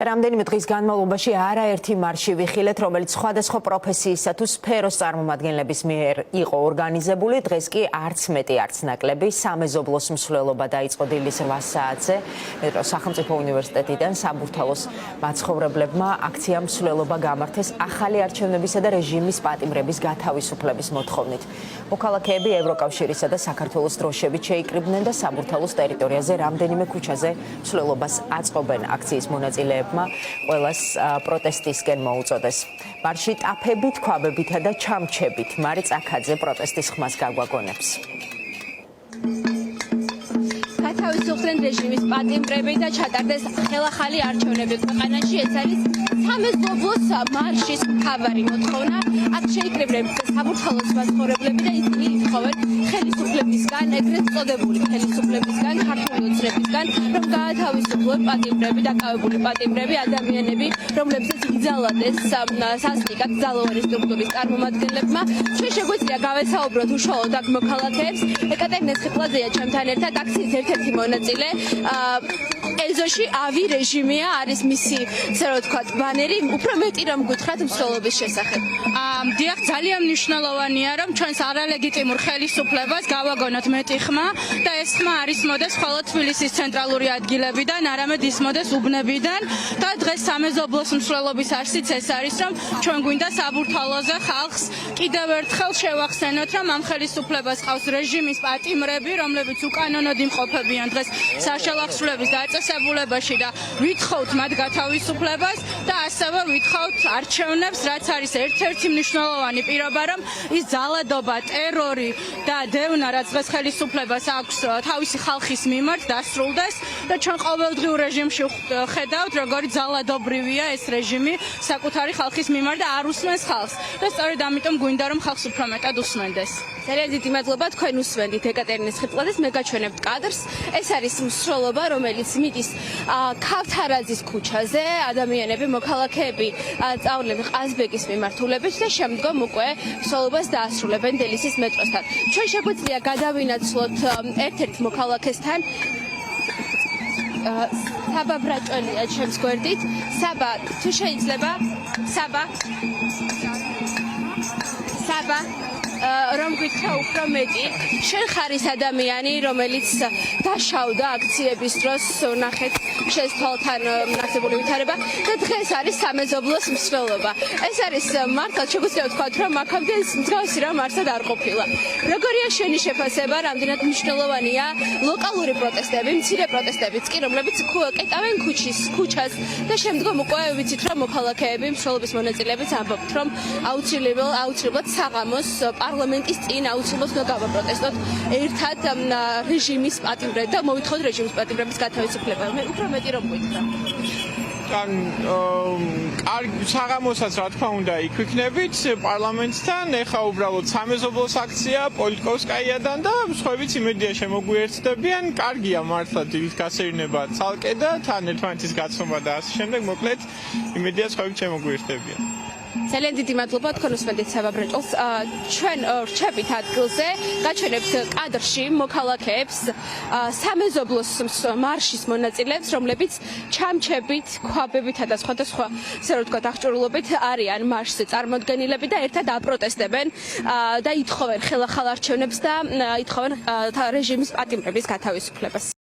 რამდენიმე დღის განმავლობაში არაერთი მარში ვიხილეთ, რომელიც სხვადასხვა პროფესიისა თუ სფეროს წარმომადგენლების მიერ იყო ორგანიზებული. დღეს კი არც მეტი, არც ნაკლები სამეზობლოს მსვლელობა დაიწყო დილის 8 საათზე. სახელმწიფო უნივერსიტეტიდან საბურთალოს მაცხოვრებლებმა აქცია მსვლელობა გამართეს ახალი არჩევნებისა და რეჟიმის პატიმრების გათავისუფლების მოთხოვნით. მოქალაქეები ევროკავშირისა და საქართველოს დროშებით შეიკრიბნენ და საბურთალოს ტერიტორიაზე რამდენიმე ქუჩაზე მსვლელობას აწყობენ. აქციის მონაწილეებმა ყველას პროტესტისკენ მოუწოდეს. მარში ტაფებით, ქვაბებითა და ჩამჩებით მარი წაქაძე პროტესტის ხმას გაგვაგონებს. გათავისუფლდნენ რეჟიმის პატიმრები და ჩატარდეს ხელახალი არჩევნები ქვეყანაში. ეს არის სამეზობლოს მარშის მთავარი მოთხოვნა. აქ შეიკრიბნენ საბურთალოს მაცხოვრებლები და ისინი ითხოვენ ხელისუფლებისგან, ეგრეთ წოდებული ხელისუფლებისგან, ქართული ოცნებისგან, რომ გაათავისუფლონ პატიმრები, დაკავებული პატიმრები, ადამიანები, რომლებსაც იგზავნეს სასტიკად ძალოვანი სტრუქტურის წარმომადგენლებმა. ჩვენ შეგვიძლია გავესაუბროთ უშუალოდ აქ მოქალაქეებს. ეკატერინე სხიპლაძეა ჩემთან ერთად, აქციის ერთ-ერთი მონაწილე. ელზოში ავი რეჟიმია არის მისი, ასე რომ ვთქვათ, ბანერი, უფრო მეტი რომ გითხრათ მსვლელობის შესახებ. დიახ, ძალიან მნიშვნელოვანია, რომ ჩვენს არალეგიტიმურ ხელისუფლებას გავაგონოთ მეტი ხმა და ეს ხმა არ ისმოდეს მხოლოდ თბილისის ცენტრალური ადგილებიდან, არამედ ისმოდეს უბნებიდან და დღეს სამეზობლოს მსვლელობის არსიც ეს არის, რომ ჩვენ გვინდა საბურთალოზე ხალხს კიდევ ერთხელ შევახსენოთ, რომ ამ ხელისუფლებას ყავს რეჟიმის პატიმრები, რომლებიც უკანონოდ იმყოფებიან დღეს საშალახსვლების დაწესებულებაში და ვითხოვთ მათ გათავისუფლებას და ასევე ვითხოვთ არჩევნებს, რაც არის ერთ-ერთი მნიშვნელოვანი პირობა, რომ ის ძალადობა, ტერორი და დევნა, რაც დღეს ხელისუფლებას აქვს თავისი ხალხის მიმართ, დასრულდეს და ჩვენ ყოველდღიურ რეჟიმში ხედავთ, როგორი ძალადობრივია ეს რეჟიმი საკუთარი ხალხის მიმართ და არ უსმენს ხალხს. და სწორედ ამიტომ გვინდა, რომ ხალხს უფრო მეტად უსმენდეს. ძალიან დიდი მადლობა, თქვენ უსმენდით ეკატერინე სხიპლაძეს, მე გაჩვენებთ კადრს. ეს არის მსვლელობა, რომელიც მიდის ქავთარაძის ქუჩაზე. ადამიანები, მოქალაქეები სწავლობენ ყაზბეგის მიმართულებით და შემდგომ უკვე მსვლელობას დაასრულებენ დელისის მეტროსთან. ჩვენ შეგვიძლია გადავინაცვლოთ ერთ-ერთ მოქალაქესთან. საბა ბრაჭველია ჩემს გვერდით. საბა, თუ შეიძლება, საბა. რომ გითხრა უფრო მეტი, შენ ხარ ის ადამიანი, რომელიც დაშავდა აქციების დროს, ნახეთ შენს თვალთან არსებული ვითარება და დღეს არის სამეზობლოს მსვლელობა. ეს არის მართლა შეგვიძლია ვთქვათ, რომ აქამდე მსგავსი რამ არსად არ ყოფილა. როგორია შენი შეფასება, რამდენად მნიშვნელოვანია ლოკალური პროტესტები, მცირე პროტესტებიც კი, რომლებიც კეტავენ ქუჩას და შემდგომ უკვე ვიცით, რომ მოქალაქეები, მსვლელობის მონაწილეებიც ამბობთ, რომ აუცილებლად საღამოს პარლამენტის წინ აუცილებლად უნდა გავაპროტესტოთ ერთად რეჟიმის პატიმრებს და მოვითხოვოთ რეჟიმის პატიმრების გათავისუფლება. მე უფრო მეტი რომ გითხრა. საღამოსაც რა თქმა უნდა იქ ვიქნებით პარლამენტთან, ეხა უბრალოდ სამეზობლოს აქცია პოლიტკოვსკაიადან და სხვაებიც იმედია შემოგვიერთდებიან. კარგია მართლა დილით გასეირნება ცალკე და თან ერთმანეთის გაცნობა და ასე შემდეგ, მოკლედ იმედია სხვაებიც შემოგვიერთდებიან. ძალიან დიდი მადლობა, თქვენ უსმენთ საბა ბრაჭველს. ჩვენ რჩებით ადგილზე, გაჩვენებთ კადრში მოქალაქეებს, სამეზობლოს მარშის მონაწილეებს, რომლებიც ჩამჩებით, ქვაბებითა და სხვადასხვა, ასე რომ ვთქვათ, აღჭურვილობით არიან მარშზე წარმოდგენილები და ერთად აპროტესტებენ და ითხოვენ ხელახალ არჩევნებს და ითხოვენ რეჟიმის პატიმრების გათავისუფლებას.